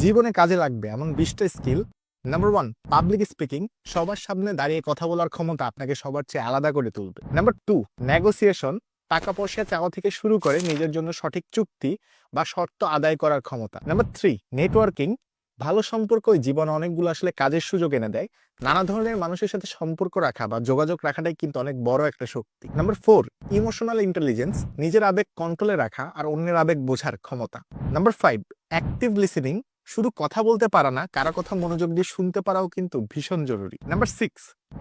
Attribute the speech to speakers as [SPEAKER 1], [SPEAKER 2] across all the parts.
[SPEAKER 1] জীবনে কাজে লাগবে এমন 20টা স্কিল। Number 1, public speaking. সবার সামনে দাঁড়িয়ে কথা বলার ক্ষমতা আপনাকে সবার চেয়ে আলাদা করে তুলবে। Number 2, negotiation. টাকা পয়সা চাওয়া থেকে শুরু করে নিজের জন্য সঠিক চুক্তি বা শর্ত আদায় করার ক্ষমতা। Number 3, networking. ভালো সম্পর্কই জীবনে অনেকগুলো আসলে কাজের সুযোগ এনে দেয়। নানা ধরনের মানুষের সাথে সম্পর্ক রাখা বা যোগাযোগ রাখাটাই কিন্তু অনেক বড় একটা শক্তি। Number 4, emotional intelligence. নিজের আবেগ কন্ট্রোলে রাখা আর অন্যের আবেগ বোঝার ক্ষমতা। Number 5, active listening. শুধু কথা বলতে পারা না, কারো কথা মনোযোগ দিয়ে শুনতে পারাও কিন্তু ভীষণ জরুরি। Number 6,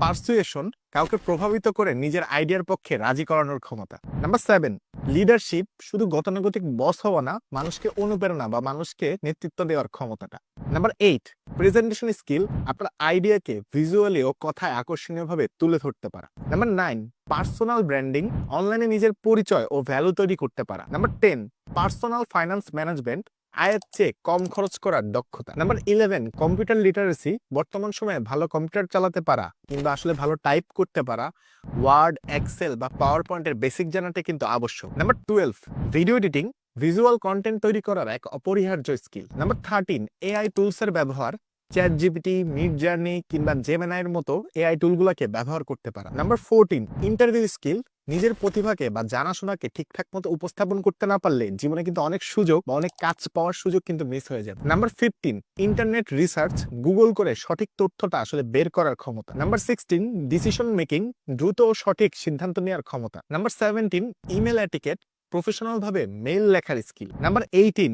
[SPEAKER 1] persuasion. কাউকে প্রভাবিত করে নিজের আইডিয়ার পক্ষে রাজি করানোর ক্ষমতা। Number 7, leadership. শুধু গতানুগতিক বস হওয়া না, মানুষকে অনুপ্রেরণা বা মানুষকে নেতৃত্ব দেওয়ার ক্ষমতাটা। Number 8, presentation skill. আপনার আইডিয়াকে ভিজুয়ালি ও কথায় আকর্ষণীয়ভাবে তুলে ধরতে পারা। Number 9, personal branding. অনলাইনে নিজের পরিচয় ও ভ্যালু তৈরি করতে পারা। Number 10, personal finance management. আয়ের চেয়ে কম খরচ করার দক্ষতা। Number 11, computer literacy. বর্তমান সময়ে ভালো কম্পিউটার চালাতে পারা কিংবা আসলে ভালো টাইপ করতে পারা, ওয়ার্ড, এক্সেল বা পাওয়ার পয়েন্টের বেসিক জানাটা কিন্তু আবশ্যক। Number 12, video editing. Visual content তৈরি করার এক অপরিহার্য স্কিল। নাম্বার 13, এআই টুলসের ব্যবহার। চ্যাট জিপিটি, মিড জার্নি কিংবা জেমিনাইয়ের মতো এআই টুলগুলোকে ব্যবহার করতে পারা। Number 14, interview skill. নিজের প্রতিভাকে বা জানাশোনাকে ঠিকঠাক মতো উপস্থাপন করতে না পারলে জীবনে কিন্তু অনেক সুযোগ বা অনেক কাজ পাওয়ার সুযোগ কিন্তু মিস হয়ে যাবে। Number 15, internet research. গুগল করে সঠিক তথ্যটা আসলে বের করার ক্ষমতা। Number 16, decision making. দ্রুত ও সঠিক সিদ্ধান্ত নেওয়ার ক্ষমতা। Number 17, email etiquette. প্রফেশনাল ভাবে মেইল লেখার স্কিল। নাম্বার 18,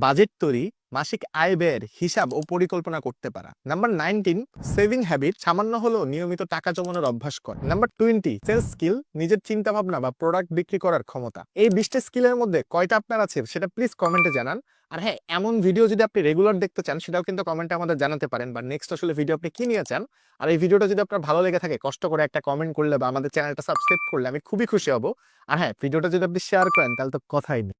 [SPEAKER 1] বাজেট তৈরি। মাসিক আয় ব্যয়ের হিসাব ও পরিকল্পনা করতে পারা। Number 19, saving habit. সামান্য হলেও নিয়মিত টাকা জমানোর অভ্যাস কর। Number 20, sales skill. নিজের চিন্তা ভাবনা বা প্রোডাক্ট বিক্রি করার ক্ষমতা। এই 20টা স্কিলের মধ্যে কয়টা আপনার আছে সেটা প্লিজ কমেন্টে জানান। আর হ্যাঁ, এমন ভিডিও যদি আপনি রেগুলার দেখতে চান সেটাও কিন্তু কমেন্টে আমাদের জানাতে পারেন, বা নেক্সট আসলে ভিডিও আপনি কি নিয়ে চান। আর এই ভিডিওটা যদি আপনার ভালো লেগে থাকে, কষ্ট করে একটা কমেন্ট করলে বা আমাদের চ্যানেলটা সাবস্ক্রাইব করলে আমি খুবই খুশি হব। আর হ্যাঁ, ভিডিওটা যদি আপনি শেয়ার করেন তাহলে তো কথাই নেই।